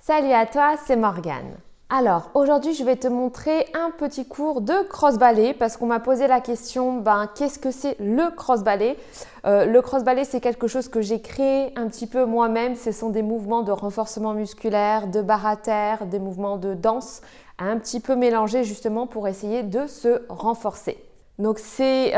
Salut à toi, c'est Morgane. Alors, aujourd'hui, je vais te montrer un petit cours de cross-ballet parce qu'on m'a posé la question, qu'est-ce que c'est le cross-ballet? Le cross-ballet, c'est quelque chose que j'ai créé un petit peu moi-même. Ce sont des mouvements de renforcement musculaire, de barre à terre, des mouvements de danse, un petit peu mélangés justement pour essayer de se renforcer. Donc ces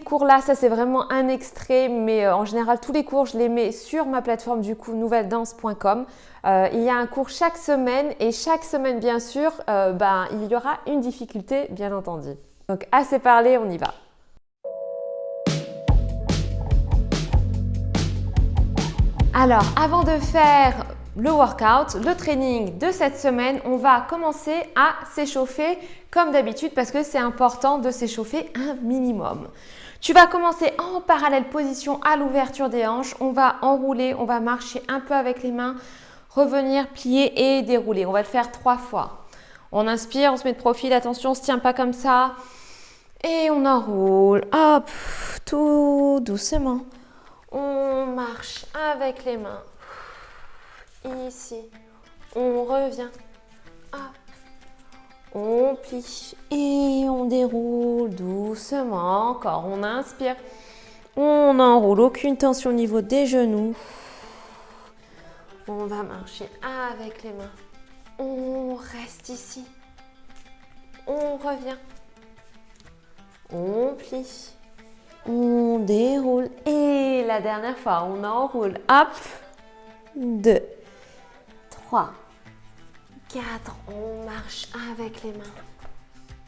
cours-là, ça c'est vraiment un extrait, mais en général tous les cours je les mets sur ma plateforme du coup nouvelledance.com. Il y a un cours chaque semaine et chaque semaine bien sûr, il y aura une difficulté bien entendu. Donc assez parlé, on y va. Alors avant de faire le workout, le training de cette semaine, on va commencer à s'échauffer comme d'habitude parce que c'est important de s'échauffer un minimum. Tu vas commencer en parallèle position à l'ouverture des hanches. On va enrouler, on va marcher un peu avec les mains, revenir, plier et dérouler. On va le faire 3 fois. On inspire, on se met de profil, attention, on ne se tient pas comme ça. Et on enroule, hop, tout doucement. On marche avec les mains. Ici, on revient, hop, on plie et on déroule doucement. Encore, on inspire, on enroule, aucune tension au niveau des genoux. On va marcher avec les mains, on reste ici, on revient, on plie, on déroule et la dernière fois, on enroule, hop, 2, 3, 4, on marche avec les mains,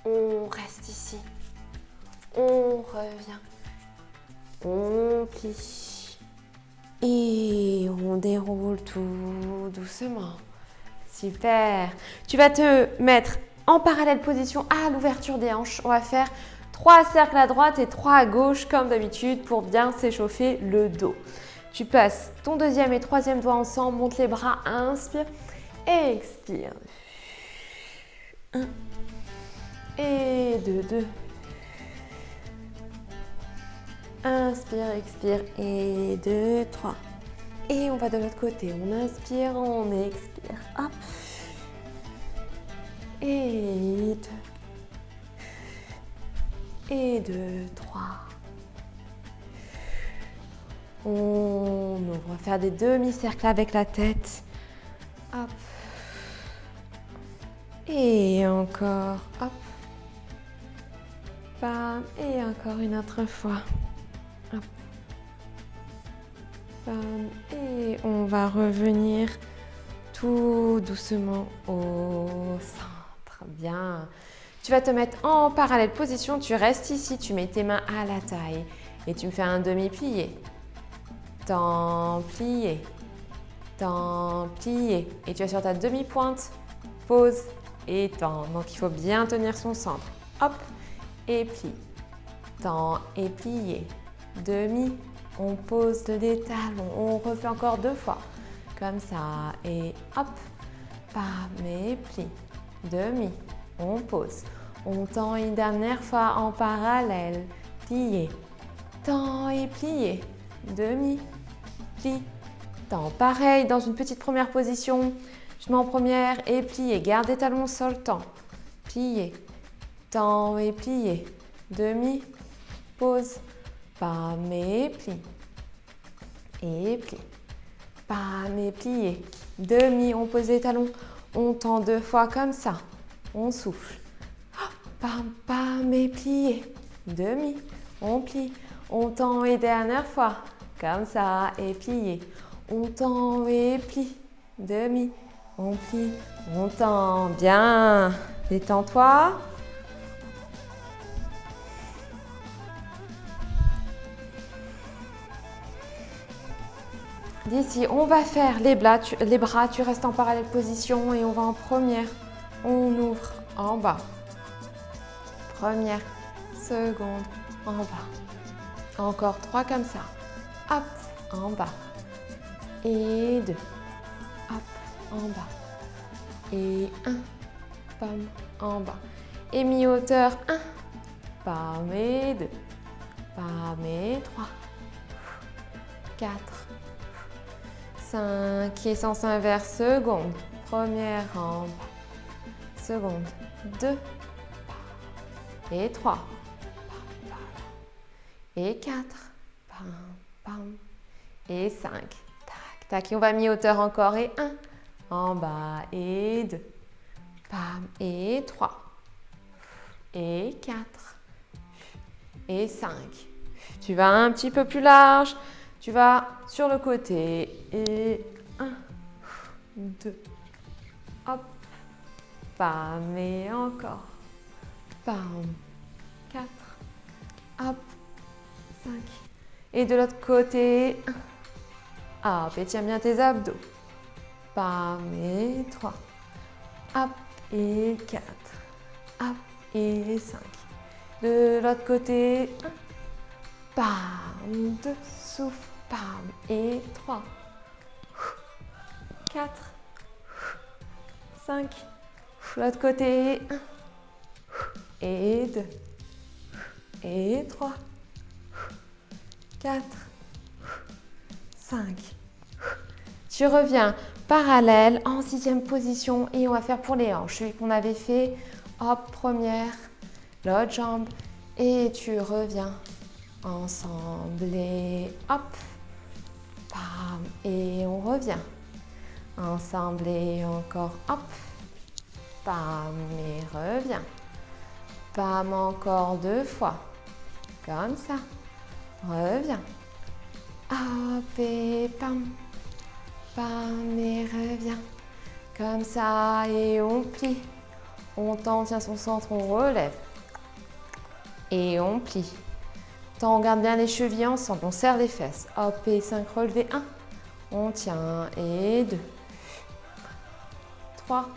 on reste ici, on revient, on plie et on déroule tout doucement. Super. Tu vas te mettre en parallèle position à l'ouverture des hanches. On va faire 3 cercles à droite et 3 à gauche comme d'habitude pour bien s'échauffer le dos. Tu passes ton deuxième et troisième doigt ensemble, monte les bras, inspire, expire. 1 et 2. Inspire, expire et 2, 3. Et on va de l'autre côté. On inspire, on expire. Hop. Et 2. Et 2, 3. On ouvre. On va faire des demi-cercles avec la tête. Hop. Et encore. Hop. Bam. Et encore une autre fois. Hop. Bam. Et on va revenir tout doucement au centre. Bien. Tu vas te mettre en parallèle position. Tu restes ici. Tu mets tes mains à la taille. Et tu me fais un demi-plié. Temps plié, temps plié. Et tu es sur ta demi-pointe, pause et temps. Donc il faut bien tenir son centre. Hop, et plie. Temps et plié. Demi, on pose les talons. On refait encore 2 fois. Comme ça. Et hop, bam, et plie. Demi, on pose. On tend une dernière fois en parallèle. Plié. Temps et plié. Demi, plie, temps. Pareil, dans une petite première position, je mets en première et plié. Garde les talons au sol, temps. Plié, temps et plié. Demi, pause, bam et plie. Et plie, bam et plié. Demi, on pose les talons. On tend 2 fois comme ça. On souffle. Bam, bam et plié. Demi, on plie. On tend et dernière fois. Comme ça, et plié. On tend et plie. Demi, on plie, on tend. Bien. Détends-toi. D'ici, on va faire les bras. Tu restes en parallèle position et on va en première. On ouvre en bas. Première, seconde, en bas. Encore 3 comme ça. Hop, en bas. Et 2. Hop, en bas. Et 1. Bam, en bas. Et mi-hauteur, 1. Bam et 2. Bam et 3. 4. 5. Et sens inverse, seconde. Première en bas. Seconde. 2. Et 3. Et 4. Pam, pam. Et 5. Tac, tac. Et on va mi-hauteur encore. Et 1. En bas. Et 2. Pam. Et 3. Et 4. Et 5. Tu vas un petit peu plus large. Tu vas sur le côté. Et 1, 2. Hop. Pam. Et encore. Pam. 4. Hop. 5. Et de l'autre côté. 1. Hop. Et tiens bien tes abdos. Pam. Et 3. Hop. Et 4. Hop. Et 5. De l'autre côté. 1. Pam. 2. Souffle. Pam. Et 3. 4. 5. L'autre côté. 1. Et 2. Et 3. 4. 5. Tu reviens parallèle en 6e position et on va faire pour les hanches. Celui qu'on avait fait. Hop, première. L'autre jambe. Et tu reviens ensemble et hop. Bam. Et on revient. Ensemble et encore hop. Bam. Et reviens. Bam. Encore 2 fois. Comme ça. Reviens. Hop et bam. Bam. Et reviens. Comme ça. Et on plie. On tient son centre, on relève. Et on plie. On garde bien les chevilles ensemble, on serre les fesses. Hop et 5 relevés. 1. On tient. Et 2. 3.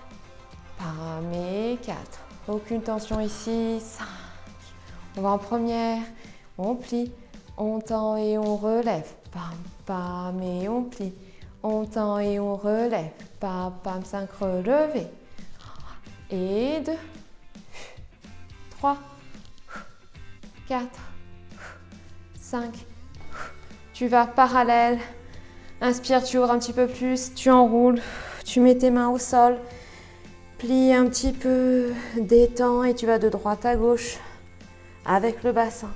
Pam et 4. Aucune tension ici. 5. On va en première. On plie. On tend et on relève. Pam, pam et on plie. On tend et on relève. Pam, pam, 5 relevés. Et 2. 3. 4. 5. Tu vas parallèle. Inspire, tu ouvres un petit peu plus. Tu enroules. Tu mets tes mains au sol. Plie un petit peu. Détends et tu vas de droite à gauche avec le bassin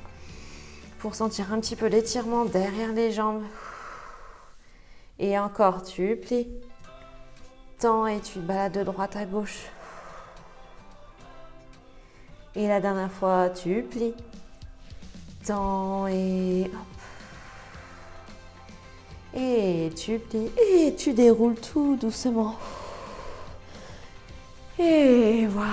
pour sentir un petit peu l'étirement derrière les jambes. Et encore, tu plies. Tends et tu balades de droite à gauche. Et la dernière fois, tu plies. Tends et hop. Et tu plies. Et tu déroules tout doucement. Et voilà.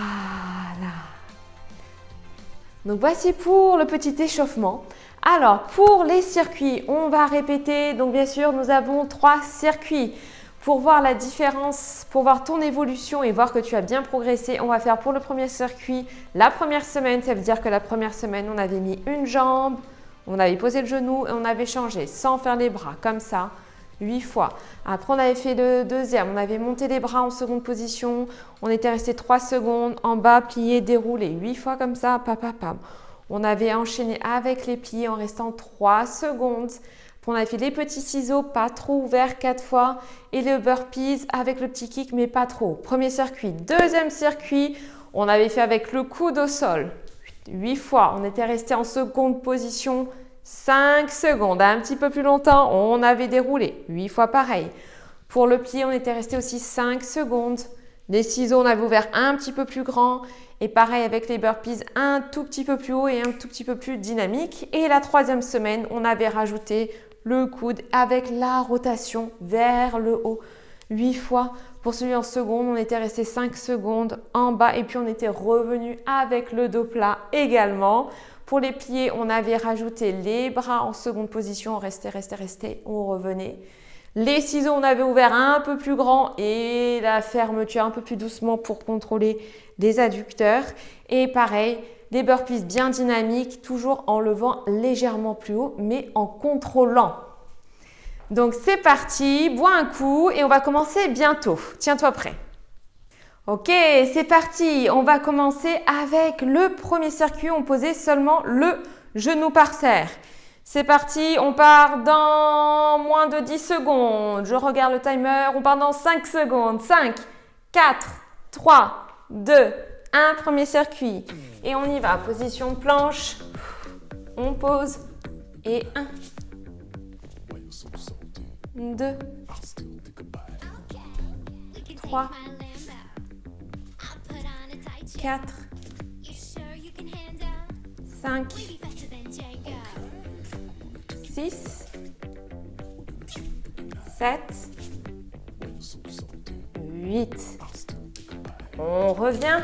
Donc voici pour le petit échauffement. Alors, pour les circuits, on va répéter. Donc bien sûr, nous avons 3 circuits. Pour voir la différence, pour voir ton évolution et voir que tu as bien progressé, on va faire pour le premier circuit la première semaine. Ça veut dire que la première semaine, on avait mis une jambe, on avait posé le genou et on avait changé sans faire les bras, comme ça, 8 fois. Après, on avait fait le deuxième, on avait monté les bras en seconde position, on était resté 3 secondes, en bas, plié, déroulé, 8 fois comme ça, pam, pam, pam. On avait enchaîné avec les pliés en restant 3 secondes. On avait fait les petits ciseaux, pas trop ouverts 4 fois. Et le burpees avec le petit kick, mais pas trop. Premier circuit. Deuxième circuit, on avait fait avec le coude au sol. 8 fois. On était resté en seconde position 5 secondes. Un petit peu plus longtemps, on avait déroulé. 8 fois pareil. Pour le pied, on était resté aussi 5 secondes. Les ciseaux, on avait ouvert un petit peu plus grand. Et pareil avec les burpees, un tout petit peu plus haut et un tout petit peu plus dynamique. Et la troisième semaine, on avait rajouté le coude avec la rotation vers le haut 8 fois. Pour celui en seconde, on était resté 5 secondes en bas et puis on était revenu avec le dos plat également. Pour les pieds, on avait rajouté les bras en seconde position, on restait, on revenait. Les ciseaux, on avait ouvert un peu plus grand et la fermeture un peu plus doucement pour contrôler les adducteurs. Et pareil, des burpees bien dynamiques, toujours en levant légèrement plus haut, mais en contrôlant. Donc c'est parti, bois un coup et on va commencer bientôt. Tiens-toi prêt. Ok, c'est parti. On va commencer avec le premier circuit. On posait seulement le genou par terre. C'est parti, on part dans moins de 10 secondes. Je regarde le timer, on part dans 5 secondes. 5, 4, 3, 2, 1. Premier circuit. Et on y va. Position planche. On pose. Et 1, 2, 3, 4, 5, 6, 7, 8. On revient.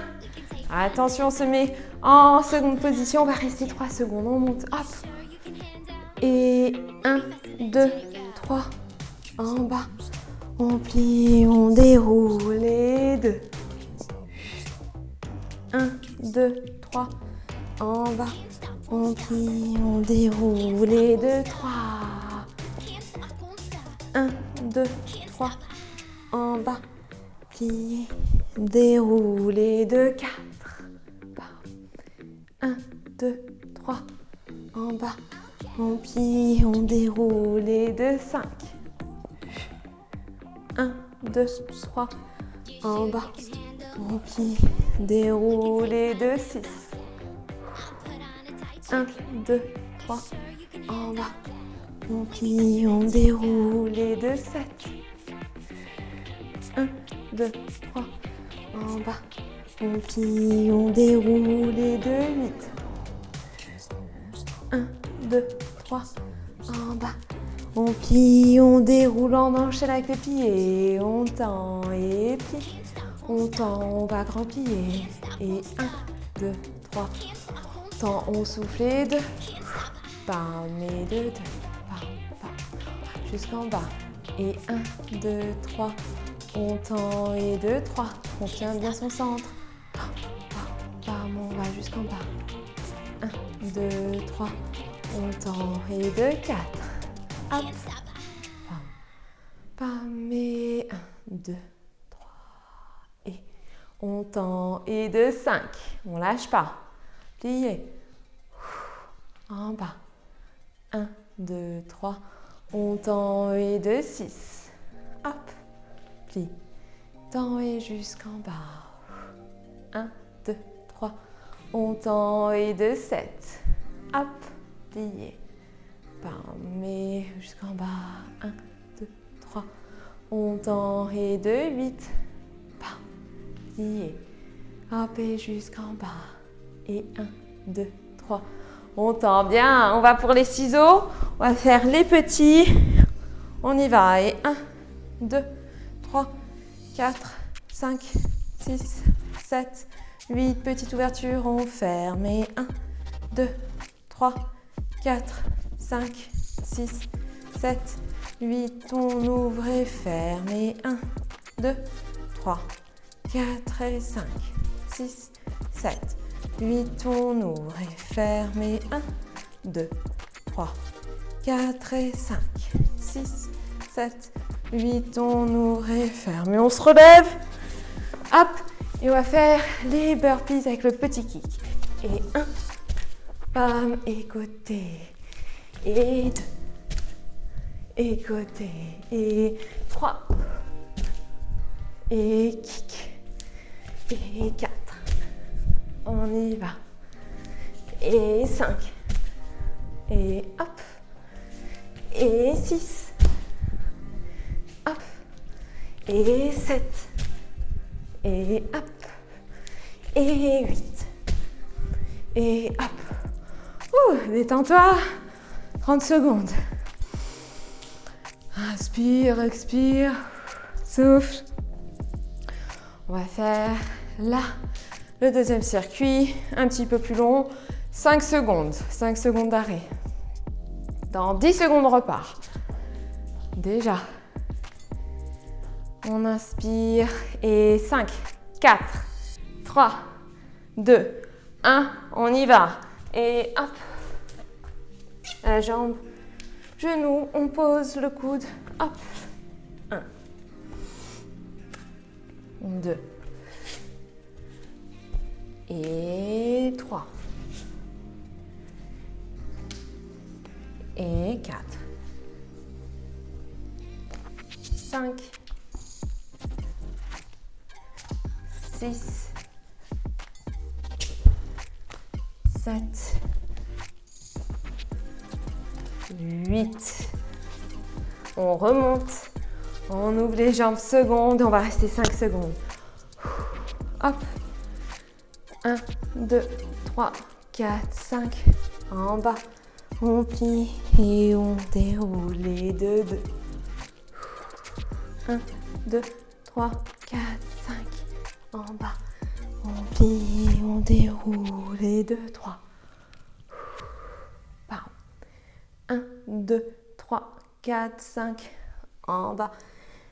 Attention, on se met en seconde position. On va rester 3 secondes. On monte. Hop. Et 1, 2, 3. En bas. On plie, on déroule. Et 2. 1, 2, 3. En bas. On plie, on déroule. Et 2, 3. 1, 2, 3. En bas. Plier, dérouler, 2, 4. 1, 2, 3. En bas. On plie, on déroule, et 2, 5. 1, 2, 3. En bas. On plie, déroule, et 2, 6. 1, 2, 3. En bas. On plie, on déroule, et 2, 7. 1, 2, 3, en bas, on plie, on déroule, et 2, 8. 1, 2, 3, en bas, on plie, on déroule, on enchaîne avec les pieds, on tend et plie, on tend, on va grand plier, et 1, 2, 3, on tend, on souffle, et 2, bam, et 2, 2, bam, bam, jusqu'en bas, et 1, 2, 3, on tend et 2, 3. On tient bien son centre. Bam, on va jusqu'en bas. 1, 2, 3. On tend et 2, 4. Hop. Bam. Bam et 1, 2, 3. Et on tend et 2, 5. On lâche pas. Pliez. En bas. 1, 2, 3. On tend et 2, 6. Hop. Plie, tend et jusqu'en bas. 1, 2, 3. On tend et 2, 7. Hop, plié. Bam, et jusqu'en bas. 1, 2, 3. On tend et 2, 8. Bam, plié. Hop, et jusqu'en bas. Et 1, 2, 3. On tend bien. On va pour les ciseaux. On va faire les petits. On y va. Et 1, 2, 3, 4, 5, 6, 7, 8. Petite ouverture, on ferme. Et 1, 2, 3, 4, 5, 6, 7, 8. On ouvre et ferme. Et 1, 2, 3, 4 et 5, 6, 7, 8. On ouvre et ferme. Et 1, 2, 3, 4 et 5, 6, 7, 8, on ouvre et ferme. Et on se relève. Hop. Et on va faire les burpees avec le petit kick. Et 1. Bam. Et côté. Et 2. Et côté. Et 3. Et kick. Et 4. On y va. Et 5. Et hop. Et 6. Hop, et 7, et hop, et 8, et hop. Détends-toi, 30 secondes. Inspire, expire, souffle. On va faire là le deuxième circuit, un petit peu plus long, 5 secondes d'arrêt. Dans 10 secondes, on repart. Déjà. On inspire et 5, 4, 3, 2, 1. On y va. Et hop. La jambe, genou, on pose le coude. Hop. 1, 2 et 3 et 4, 5, 6, 7, 8. On remonte. On ouvre les jambes secondes. On va rester 5 secondes. Hop. 1, 2, 3, 4, 5. En bas. On plie et on déroule les deux. 1, 2, 3, 4, 5. En bas. On plie et on déroule les 2, 3. 1, 2, 3, 4, 5. En bas.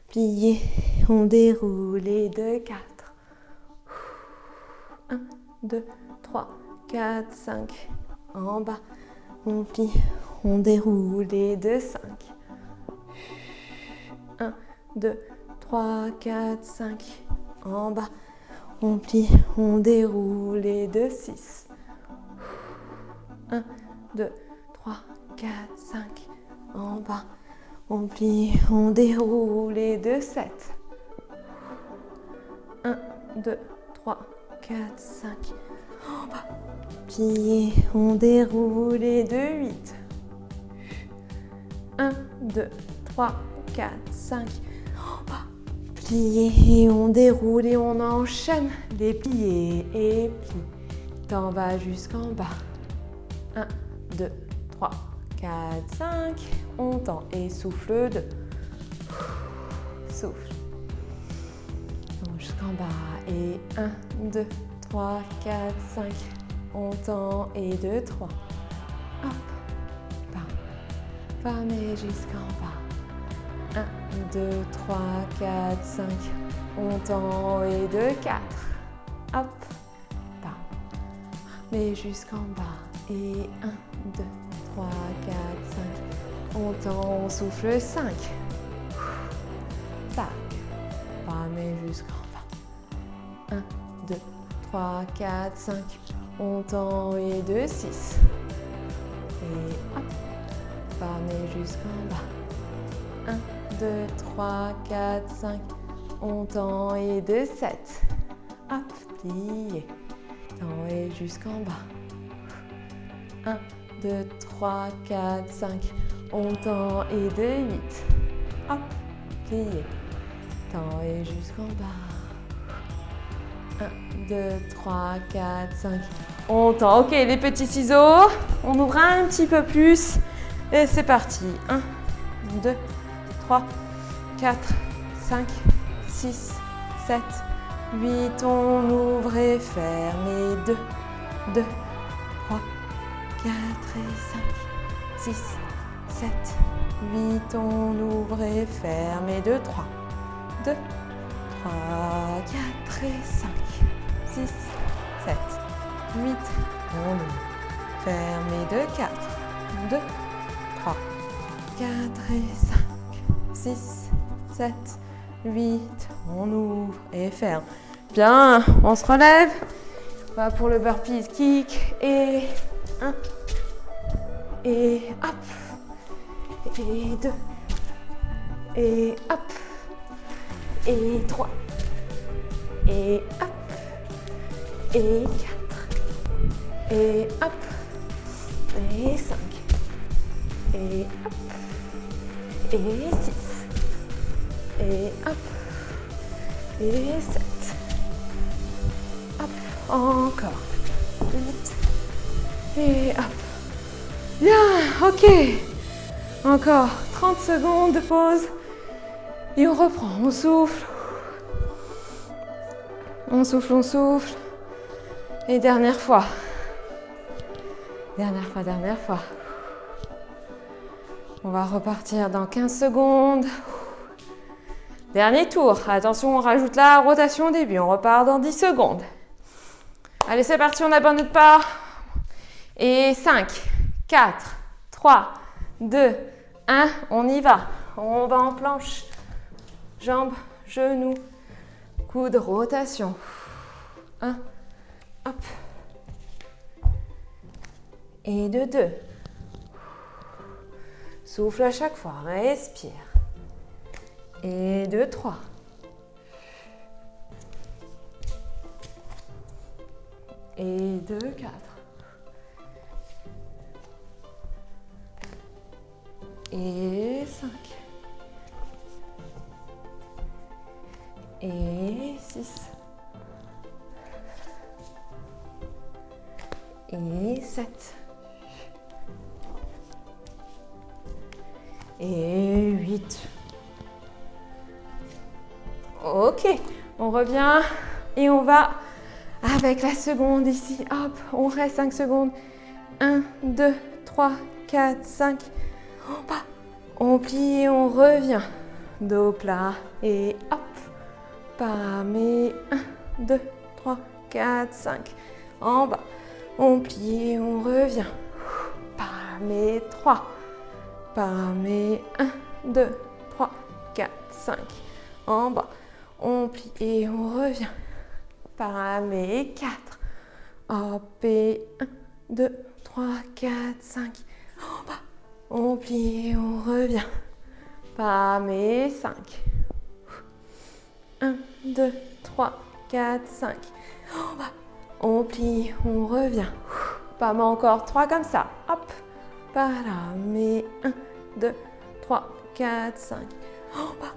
Plié. On déroule les 2, 4. 1, 2, 3, 4, 5. En bas. On plie. On déroule les 2, 5. 1, 2, 3, 4, 5. En bas. On plie. On déroule les 2, 6. 1, 2, 3, 4, 5. En bas. On plie. On déroule les 2, 7. 1, 2, 3, 4, 5. En bas. Plié. On déroule les 2, 8. 1, 2, 3, 4, 5. En bas. Plié. Et on déroule et on enchaîne les pliés et plis. T'en vas jusqu'en bas. 1, 2, 3, 4, 5. On tend et souffle 2. Souffle. Donc jusqu'en bas. Et 1, 2, 3, 4, 5. On tend et 2, 3. Hop. Bam et jusqu'en bas. 1, 2, 3, 4, 5. On tend et 2, 4. Hop. Bam. Mais jusqu'en bas. Et 1, 2, 3, 4, 5. On tend, on souffle 5. Tac. Bam et jusqu'en bas. 1, 2, 3, 4, 5. On tend et 2, 6. Et hop. Bam et jusqu'en bas. 1, 2, 3, 4, 5. On tend et 2, 7. Hop, plié. Tend et jusqu'en bas. 1, 2, 3, 4, 5. On tend et 2, 8. Hop, plié. Tend et jusqu'en bas. 1, 2, 3, 4, 5. On tend. Ok, les petits ciseaux. On ouvre un petit peu plus. Et c'est parti. 1, 2, 3, 4, 5, 6, 7, 8. On ouvre et ferme. Et 2, 2, 3, 4 et 5, 6, 7, 8. On ouvre et ferme. Et 2, 3, 2, 3, 4 et 5, 6, 7, 8. On ouvre. Ferme. Et 2, 4, 2, 3, 4 et 5, 6, 7, 8. On ouvre et ferme. Bien, on se relève. On va pour le burpees kick. Et 1. Et hop. Et 2. Et hop. Et 3. Et hop. Et 4. Et hop. Et 5. Et hop. Et 6. Et hop. Et 7. Hop. Encore. 8. Et hop. Bien, ok. Encore 30 secondes de pause. Et on reprend. On souffle. On souffle, on souffle. Et dernière fois. Dernière fois, dernière fois. On va repartir dans 15 secondes. Dernier tour. Attention, on rajoute la rotation au début. On repart dans 10 secondes. Allez, c'est parti, on n'abandonne pas. Et 5, 4, 3, 2, 1. On y va. On va en planche. Jambes, genoux, coude, rotation. 1, hop. Et de 2. Souffle à chaque fois, respire. Et 2, 3. Et 2, 4. Et 5. Et 6. Et 7. Et 8. Ok, on revient et on va avec la seconde ici. Hop, on reste 5 secondes. 1, 2, 3, 4, 5. En bas. On plie et on revient. Dos plat et hop. Bam et 1, 2, 3, 4, 5. En bas. On plie et on revient. Bam et 3. Bam et 1, 2, 3, 4, 5. En bas. On plie et on revient. Bam et 4. Hop et 1, 2, 3, 4, 5. En bas. On plie et on revient. Bam et 5. 1, 2, 3, 4, 5. En bas. On plie, on revient. Bam, encore 3 comme ça. Hop. Bam et 1, 2, 3, 4, 5. En bas.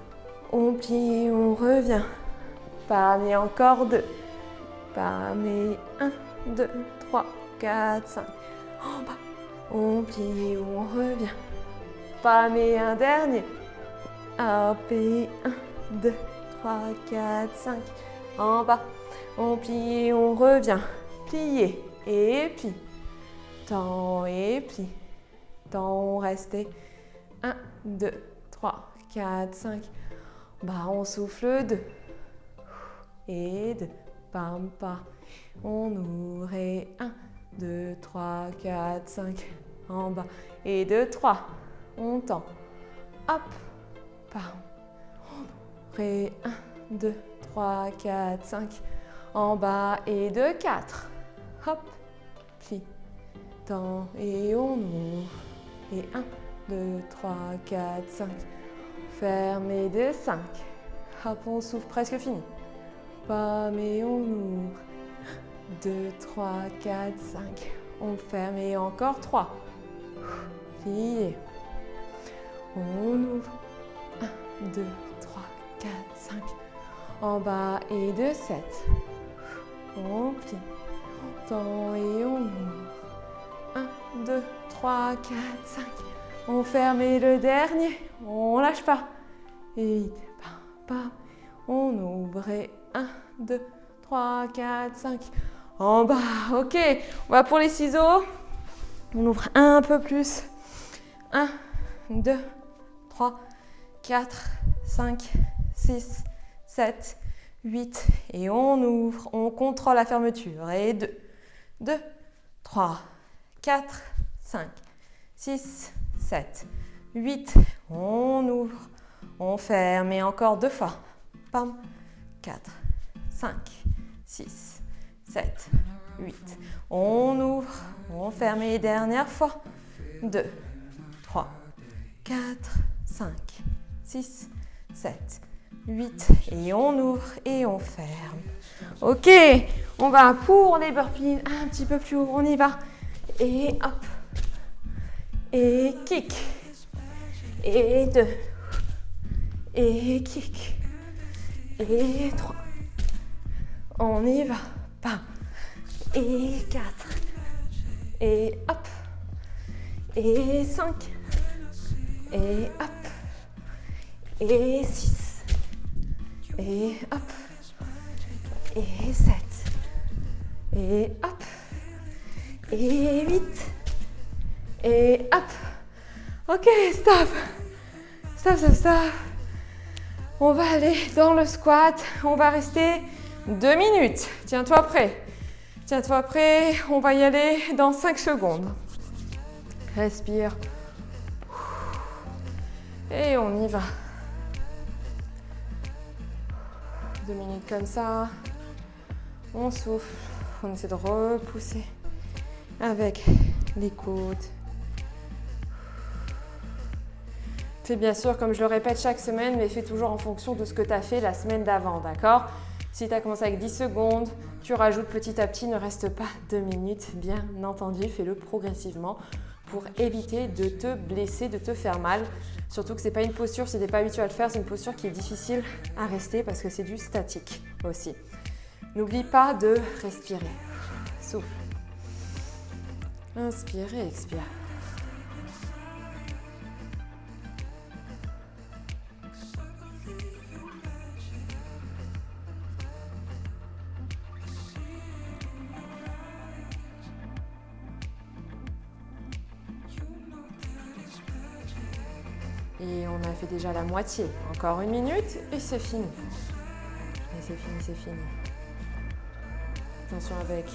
On plie et on revient. Bam et encore 2. Bam et 1, 2, 3, 4, 5. En bas. On plie et on revient. Bam et un dernier. Hop et 1, 2, 3, 4, 5. En bas. On plie et on revient. Plier et plie. Tend et plie. Tend, restez. 1, 2, 3, 4, 5. Bah, on souffle 2. Et 2. Bam, pas. On ouvre et 1, 2, 3, 4, 5. En bas. Et 2, 3. On tend. Hop. Bam. On ouvre et 1, 2, 3, 4, 5. En bas. Et 2, 4. Hop. Plie. Tend et on ouvre. Et 1, 2, 3, 4, 5. Ferme et 2, 5. Hop, on souffle, presque fini. Bam et on ouvre. 2, 3, 4, 5. On ferme et encore 3. Plié. On ouvre. 1, 2, 3, 4, 5. En bas et 2, 7. On plie. On tend et on ouvre. 1, 2, 3, 4, 5. On ferme et le dernier. On lâche pas. Et 8. Bam, bam. On ouvre et 1, 2, 3, 4, 5. En bas, ok. On va pour les ciseaux. On ouvre un peu plus. 1, 2, 3, 4, 5, 6, 7, 8. Et on ouvre. On contrôle la fermeture. Et 2, 2, 3, 4, 5, 6, 7, 8. On ouvre. On ferme. Et encore 2 fois. Pam. 4, 5, 6, 7, 8. On ouvre, on ferme et dernière fois. 2, 3, 4, 5, 6, 7, 8. Et on ouvre et on ferme. Ok, on va pour les burpees un petit peu plus haut. On y va. Et hop. Et kick. Et 2. Et kick. Et 3. On y va. Bam. Et 4. Et hop. Et 5. Et hop. Et 6. Et hop. Et 7. Et hop. Et 8. Et hop. Ok, stop. Stop, stop, stop. On va aller dans le squat. On va rester 2 minutes. Tiens-toi prêt. Tiens-toi prêt. On va y aller dans 5 secondes. Respire. Et on y va. 2 minutes comme ça. On souffle. On essaie de repousser avec les coudes. Fais bien sûr, comme je le répète chaque semaine, mais fais toujours en fonction de ce que tu as fait la semaine d'avant, d'accord ? Si tu as commencé avec 10 secondes, tu rajoutes petit à petit, ne reste pas 2 minutes, bien entendu, fais-le progressivement pour éviter de te blesser, de te faire mal. Surtout que ce n'est pas une posture, si tu n'es pas habitué à le faire, c'est une posture qui est difficile à rester parce que c'est du statique aussi. N'oublie pas de respirer. Souffle. Inspire et expire. Et on a fait déjà la moitié. Encore 1 minute et c'est fini. Et c'est fini, c'est fini. Attention avec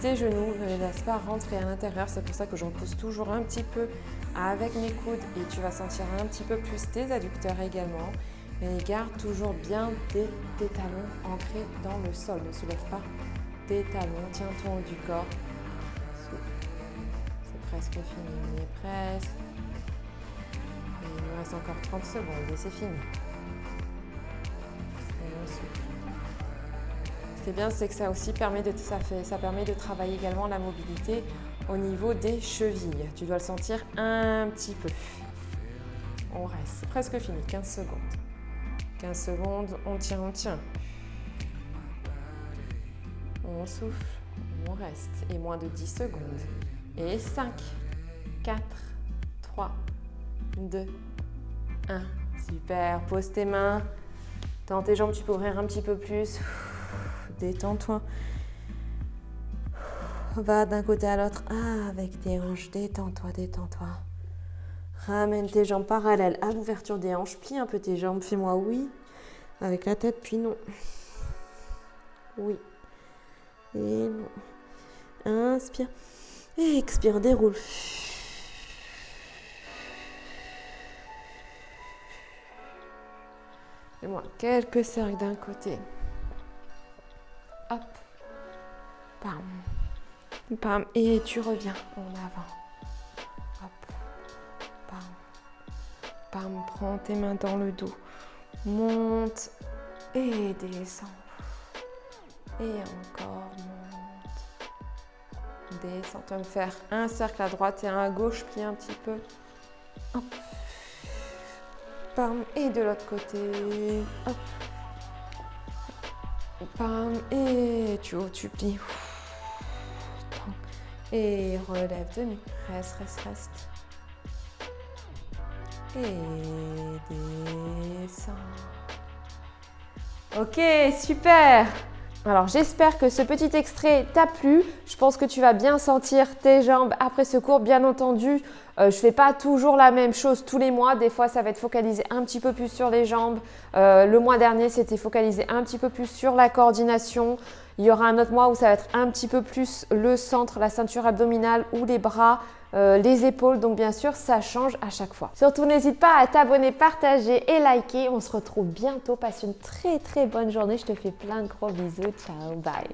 tes genoux, ne les laisse pas rentrer à l'intérieur. C'est pour ça que j'en pousse toujours un petit peu avec mes coudes et tu vas sentir un petit peu plus tes adducteurs également. Mais garde toujours bien tes talons ancrés dans le sol. Ne soulève pas tes talons. Tiens ton haut du corps. C'est presque fini. On y est presque. Et il nous reste encore 30 secondes et c'est fini. Et on souffle. Ce qui est bien, c'est que ça aussi permet de travailler également la mobilité au niveau des chevilles. Tu dois le sentir un petit peu. On reste, c'est presque fini, 15 secondes. 15 secondes, on tient, on tient. On souffle, on reste. Et moins de 10 secondes. Et 5, 4, 3, 2, 1. Super, pose tes mains. Dans tes jambes, tu peux ouvrir un petit peu plus. Détends-toi. Va d'un côté à l'autre. Avec tes hanches, détends-toi, détends-toi. Ramène tes jambes parallèles à l'ouverture des hanches. Plie un peu tes jambes. Fais-moi oui. Avec la tête, puis non. Oui. Et non. Inspire. Et expire, déroule. Fais-moi quelques cercles d'un côté. Hop. Pam. Pam. Et tu reviens en avant. Hop. Pam. Pam. Prends tes mains dans le dos. Monte et descends. Et encore monte. Descends. Tu vas me faire un cercle à droite et un à gauche. Plie un petit peu. Hop. Pam. Et de l'autre côté. Hop. Pam. Et tu ouvres, tu plies. Et relève demi. Reste, reste, reste. Et descends. Ok, super. Alors j'espère que ce petit extrait t'a plu. Je pense que tu vas bien sentir tes jambes après ce cours. Bien entendu, je ne fais pas toujours la même chose tous les mois. Des fois, ça va être focalisé un petit peu plus sur les jambes. Le mois dernier, c'était focalisé un petit peu plus sur la coordination. Il y aura un autre mois où ça va être un petit peu plus le centre, la ceinture abdominale ou les bras, les épaules. Donc bien sûr, ça change à chaque fois. Surtout, n'hésite pas à t'abonner, partager et liker. On se retrouve bientôt. Passe une très très bonne journée. Je te fais plein de gros bisous. Ciao, bye.